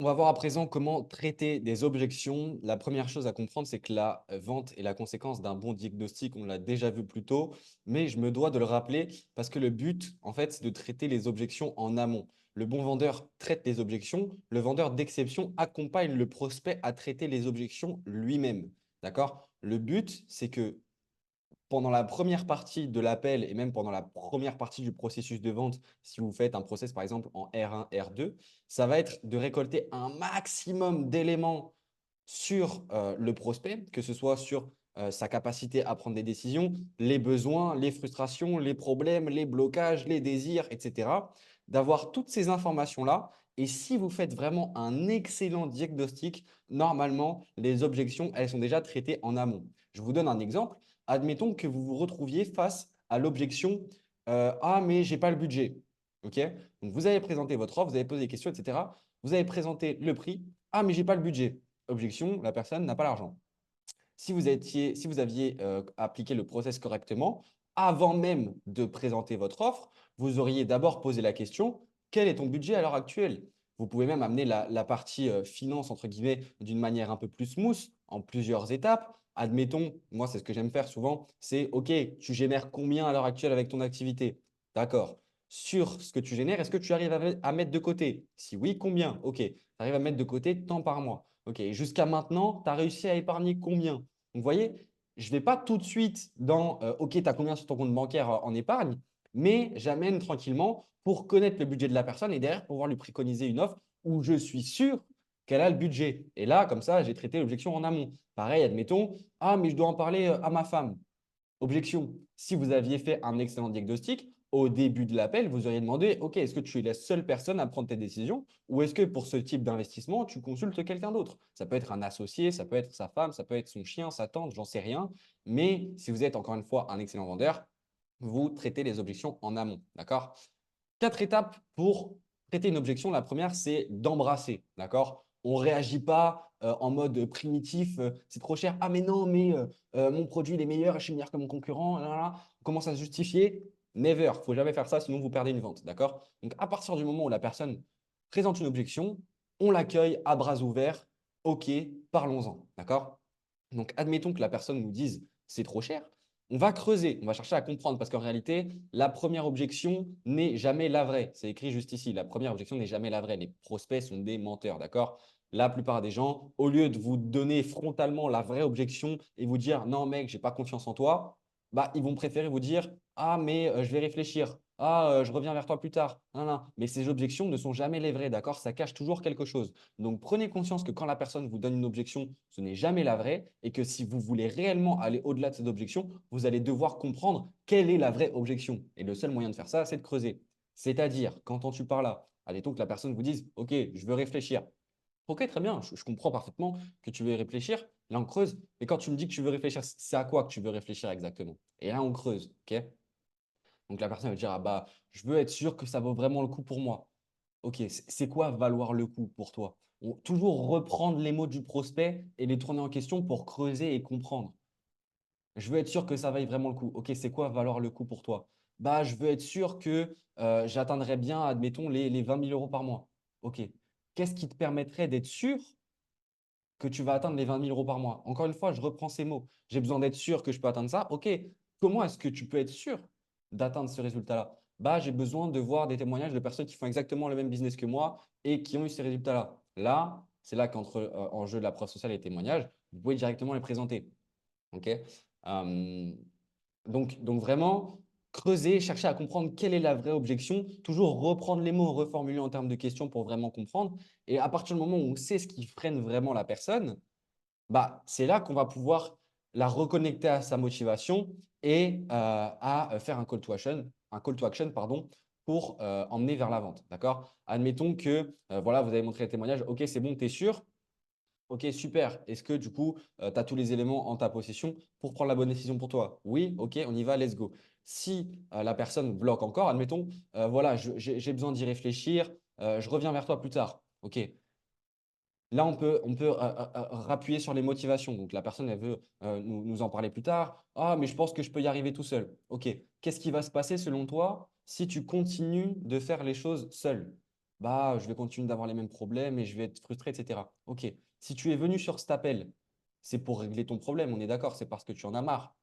On va voir à présent comment traiter des objections. La première chose à comprendre, c'est que la vente est la conséquence d'un bon diagnostic. On l'a déjà vu plus tôt, mais je me dois de le rappeler parce que le but, en fait, c'est de traiter les objections en amont. Le bon vendeur traite les objections. Le vendeur d'exception accompagne le prospect à traiter les objections lui-même. D'accord? Le but, c'est que pendant la première partie de l'appel et même pendant la première partie du processus de vente, si vous faites un process par exemple en R1, R2, ça va être de récolter un maximum d'éléments sur le prospect, que ce soit sur sa capacité à prendre des décisions, les besoins, les frustrations, les problèmes, les blocages, les désirs, etc. D'avoir toutes ces informations-là. Et si vous faites vraiment un excellent diagnostic, normalement, les objections, elles sont déjà traitées en amont. Je vous donne un exemple. Admettons que vous vous retrouviez face à l'objection Ah, mais j'ai pas le budget. OK? Donc, vous avez présenté votre offre, vous avez posé des questions, etc. Vous avez présenté le prix. Ah, mais j'ai pas le budget. Objection, la personne n'a pas l'argent. Si vous aviez appliqué le process correctement, avant même de présenter votre offre, vous auriez d'abord posé la question, quel est ton budget à l'heure actuelle? Vous pouvez même amener la partie finance, entre guillemets, d'une manière un peu plus smooth, en plusieurs étapes. Admettons, moi, c'est ce que j'aime faire souvent, c'est OK, tu génères combien à l'heure actuelle avec ton activité? D'accord. Sur ce que tu génères, est-ce que tu arrives à mettre de côté? Si oui, combien? OK. Tu arrives à mettre de côté tant par mois. OK. Jusqu'à maintenant, tu as réussi à épargner combien? Donc, vous voyez, je ne vais pas tout de suite dans OK, tu as combien sur ton compte bancaire en épargne, mais j'amène tranquillement pour connaître le budget de la personne et derrière pouvoir lui préconiser une offre où je suis sûr qu'elle a le budget. Et là, comme ça, j'ai traité l'objection en amont. Pareil, admettons, ah, mais je dois en parler à ma femme. Objection, si vous aviez fait un excellent diagnostic, au début de l'appel, vous auriez demandé, OK, est-ce que tu es la seule personne à prendre tes décisions ou est-ce que pour ce type d'investissement, tu consultes quelqu'un d'autre? Ça peut être un associé, ça peut être sa femme, ça peut être son chien, sa tante, j'en sais rien. Mais si vous êtes encore une fois un excellent vendeur, vous traitez les objections en amont. D'accord? Quatre étapes pour traiter une objection. La première, c'est d'embrasser. D'accord? On ne réagit pas en mode primitif, c'est trop cher. Ah, mais non, mais mon produit il est meilleur, je suis meilleur que mon concurrent. Là, là, là. On commence à se justifier. Never. Il ne faut jamais faire ça, sinon vous perdez une vente. D'accord? Donc, à partir du moment où la personne présente une objection, on l'accueille à bras ouverts. OK, parlons-en. D'accord? Donc, admettons que la personne nous dise c'est trop cher. On va creuser, on va chercher à comprendre parce qu'en réalité, la première objection n'est jamais la vraie. C'est écrit juste ici. La première objection n'est jamais la vraie. Les prospects sont des menteurs, d'accord? La plupart des gens, au lieu de vous donner frontalement la vraie objection et vous dire non, mec, j'ai pas confiance en toi, bah, ils vont préférer vous dire ah, mais je vais réfléchir. Ah, je reviens vers toi plus tard. Non, non. Mais ces objections ne sont jamais les vraies, d'accord? Ça cache toujours quelque chose. Donc, prenez conscience que quand la personne vous donne une objection, ce n'est jamais la vraie et que si vous voulez réellement aller au-delà de cette objection, vous allez devoir comprendre quelle est la vraie objection. Et le seul moyen de faire ça, c'est de creuser. C'est-à-dire, quand tu parles là, admettons que la personne vous dise, OK, je veux réfléchir. OK, très bien, je comprends parfaitement que tu veux y réfléchir. Là, on creuse. Mais quand tu me dis que tu veux réfléchir, c'est à quoi que tu veux réfléchir exactement? Et là, on creuse. OK? Donc, la personne va dire, ah bah, je veux être sûr que ça vaut vraiment le coup pour moi. OK, c'est quoi valoir le coup pour toi? Toujours reprendre les mots du prospect et les tourner en question pour creuser et comprendre. Je veux être sûr que ça vaille vraiment le coup. OK, c'est quoi valoir le coup pour toi? Bah, je veux être sûr que j'atteindrai bien, admettons, les 20 000 euros par mois. OK. Qu'est-ce qui te permettrait d'être sûr que tu vas atteindre les 20 000 euros par mois? Encore une fois, je reprends ces mots. J'ai besoin d'être sûr que je peux atteindre ça. OK. Comment est-ce que tu peux être sûr d'atteindre ce résultat-là? Bah, j'ai besoin de voir des témoignages de personnes qui font exactement le même business que moi et qui ont eu ces résultats-là. Là, c'est là qu'entre en jeu la preuve sociale et les témoignages, vous pouvez directement les présenter. OK? Donc vraiment, creuser, chercher à comprendre quelle est la vraie objection, toujours reprendre les mots, reformuler en termes de questions pour vraiment comprendre. Et à partir du moment où on sait ce qui freine vraiment la personne, bah, c'est là qu'on va pouvoir la reconnecter à sa motivation et à faire un call to action pardon, pour emmener vers la vente. D'accord? Admettons que voilà, vous avez montré les témoignages, OK, c'est bon, tu es sûr? Ok, super. Est-ce que du coup, tu as tous les éléments en ta possession pour prendre la bonne décision pour toi? Oui, ok, on y va, let's go. Si la personne bloque encore, admettons, voilà, j'ai besoin d'y réfléchir, je reviens vers toi plus tard. Ok, là, on peut rappuyer sur les motivations. Donc, la personne, elle veut nous en parler plus tard. Ah, mais je pense que je peux y arriver tout seul. Ok, qu'est-ce qui va se passer selon toi si tu continues de faire les choses seul? bah, je vais continuer d'avoir les mêmes problèmes et je vais être frustré, etc. Ok, si tu es venu sur cet appel, c'est pour régler ton problème, on est d'accord, c'est parce que tu en as marre.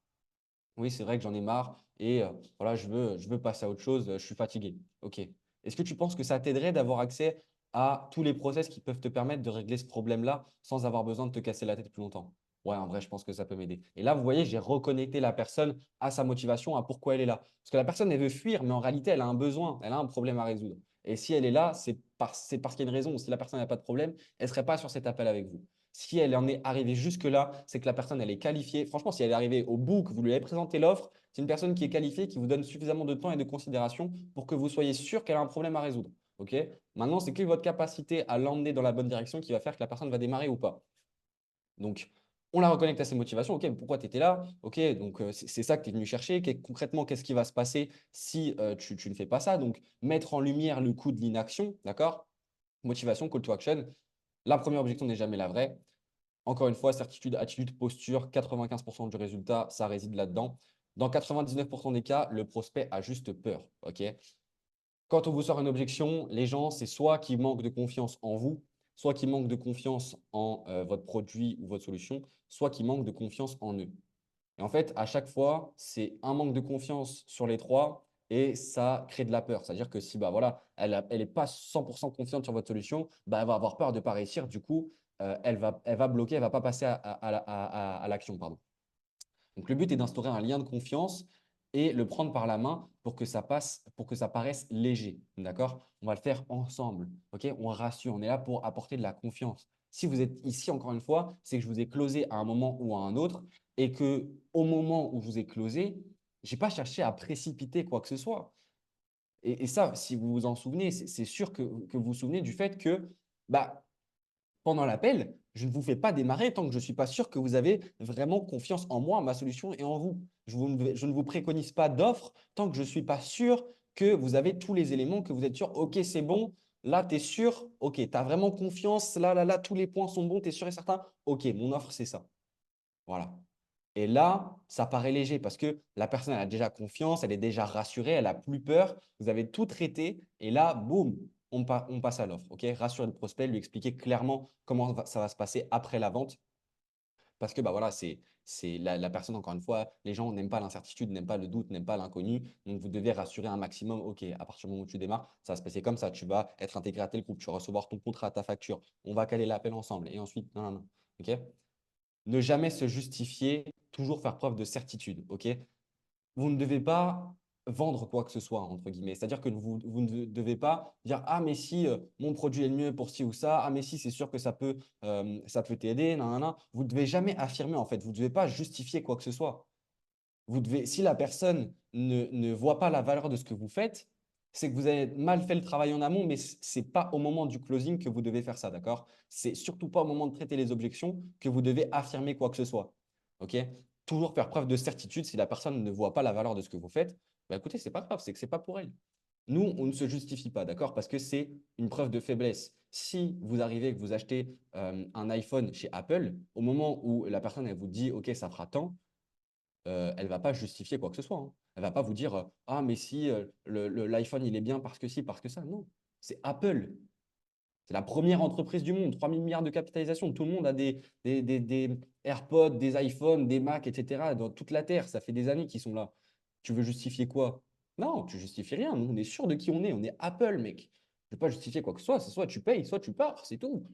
Oui, c'est vrai que j'en ai marre et voilà, je veux passer à autre chose, je suis fatigué. Ok. Est-ce que tu penses que ça t'aiderait d'avoir accès à tous les process qui peuvent te permettre de régler ce problème-là sans avoir besoin de te casser la tête plus longtemps? Ouais, en vrai, je pense que ça peut m'aider. Et là, vous voyez, j'ai reconnecté la personne à sa motivation, à pourquoi elle est là. Parce que la personne, elle veut fuir, mais en réalité, elle a un besoin, elle a un problème à résoudre. Et si elle est là, c'est parce qu'il y a une raison. Si la personne n'a pas de problème, elle ne serait pas sur cet appel avec vous. Si elle en est arrivée jusque-là, c'est que la personne, elle est qualifiée. Franchement, si elle est arrivée au bout, que vous lui avez présenté l'offre, c'est une personne qui est qualifiée, qui vous donne suffisamment de temps et de considération pour que vous soyez sûr qu'elle a un problème à résoudre. Ok. Maintenant, c'est que votre capacité à l'emmener dans la bonne direction qui va faire que la personne va démarrer ou pas. Donc, on la reconnecte à ses motivations. Ok, pourquoi tu étais là? Ok, donc c'est ça que tu es venu chercher. Concrètement, qu'est-ce qui va se passer si tu ne fais pas ça? Donc, mettre en lumière le coût de l'inaction, d'accord? Motivation, call to action. La première objection n'est jamais la vraie. Encore une fois, certitude, attitude, posture, 95% du résultat, ça réside là-dedans. Dans 99% des cas, le prospect a juste peur. Ok. Quand on vous sort une objection, les gens, c'est soit qu'ils manquent de confiance en vous, soit qu'ils manquent de confiance en votre produit ou votre solution, soit qu'ils manquent de confiance en eux. Et en fait, à chaque fois, c'est un manque de confiance sur les trois et ça crée de la peur. C'est-à-dire que si bah, voilà, elle n'est pas 100% confiante sur votre solution, bah, elle va avoir peur de ne pas réussir. Du coup, elle va bloquer, elle ne va pas passer à l'action. Pardon. Donc, le but est d'instaurer un lien de confiance et le prendre par la main pour que ça passe, pour que ça paraisse léger. D'accord? On va le faire ensemble. Ok? On rassure. On est là pour apporter de la confiance. Si vous êtes ici, encore une fois, c'est que je vous ai closé à un moment ou à un autre et que au moment où je vous ai closé, je n'ai pas cherché à précipiter quoi que ce soit. Et ça, si vous vous en souvenez, c'est sûr que vous vous souvenez du fait que bah, pendant l'appel, je ne vous fais pas démarrer tant que je ne suis pas sûr que vous avez vraiment confiance en moi, ma solution et en vous. Je ne vous préconise pas d'offre tant que je ne suis pas sûr que vous avez tous les éléments, que vous êtes sûr, OK, c'est bon, là, tu es sûr, OK, tu as vraiment confiance, là, tous les points sont bons, tu es sûr et certain, OK, mon offre, c'est ça. Voilà. Et là, ça paraît léger parce que la personne elle a déjà confiance, elle est déjà rassurée, elle n'a plus peur. Vous avez tout traité et là, boum, on passe à l'offre. Ok. Rassurer le prospect, lui expliquer clairement comment ça va se passer après la vente. Parce que bah voilà, c'est la personne, encore une fois, les gens n'aiment pas l'incertitude, n'aiment pas le doute, n'aiment pas l'inconnu. Donc, vous devez rassurer un maximum. OK, à partir du moment où tu démarres, ça va se passer comme ça. Tu vas être intégré à tel groupe, tu vas recevoir ton contrat, ta facture. On va caler l'appel ensemble. Et ensuite, non, non, non. OK. Ne jamais se justifier, toujours faire preuve de certitude. OK. Vous ne devez pas vendre quoi que ce soit, entre guillemets. C'est-à-dire que vous ne devez pas dire, ah, mais si mon produit est le mieux pour ci ou ça, ah, mais si c'est sûr que ça peut t'aider, nan, nan, nan. Vous ne devez jamais affirmer, en fait. Vous ne devez pas justifier quoi que ce soit. Si la personne ne voit pas la valeur de ce que vous faites, c'est que vous avez mal fait le travail en amont, mais ce n'est pas au moment du closing que vous devez faire ça, d'accord? C'est surtout pas au moment de traiter les objections que vous devez affirmer quoi que ce soit. OK? Toujours faire preuve de certitude. Si la personne ne voit pas la valeur de ce que vous faites, bah écoutez, c'est pas grave, c'est que c'est pas pour elle. Nous, on ne se justifie pas, d'accord? Parce que c'est une preuve de faiblesse. Si vous arrivez que vous achetez un iPhone chez Apple, au moment où la personne elle vous dit OK, ça fera tant, elle ne va pas justifier quoi que ce soit, hein. Elle ne va pas vous dire ah, mais si l'iPhone, il est bien parce que si, parce que ça. Non, c'est Apple. C'est la première entreprise du monde, 3 000 milliards de capitalisation. Tout le monde a des AirPods, des iPhones, des Macs, etc. dans toute la Terre. Ça fait des années qu'ils sont là. Tu veux justifier quoi? Non, tu justifies rien. Nous, on est sûr de qui on est. On est Apple, mec. Je ne veux pas justifier quoi que ce soit. C'est soit tu payes, soit tu pars. C'est tout.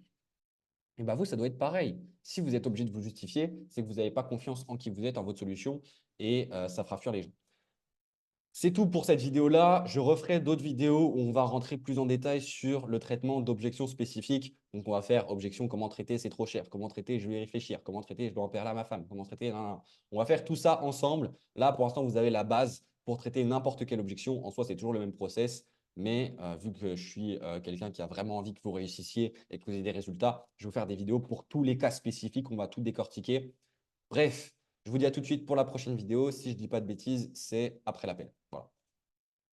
Et bien vous, ça doit être pareil. Si vous êtes obligé de vous justifier, c'est que vous n'avez pas confiance en qui vous êtes, en votre solution, et ça fera fuir les gens. C'est tout pour cette vidéo-là. Je referai d'autres vidéos où on va rentrer plus en détail sur le traitement d'objections spécifiques. Donc, on va faire objection, comment traiter, c'est trop cher. Comment traiter, je vais y réfléchir. Comment traiter, je dois en parler à ma femme. Comment traiter, nan, nan. On va faire tout ça ensemble. Là, pour l'instant, vous avez la base pour traiter n'importe quelle objection. En soi, c'est toujours le même process. Mais vu que je suis quelqu'un qui a vraiment envie que vous réussissiez et que vous ayez des résultats, je vais vous faire des vidéos pour tous les cas spécifiques. On va tout décortiquer. Bref, je vous dis à tout de suite pour la prochaine vidéo. Si je ne dis pas de bêtises, c'est après l'appel.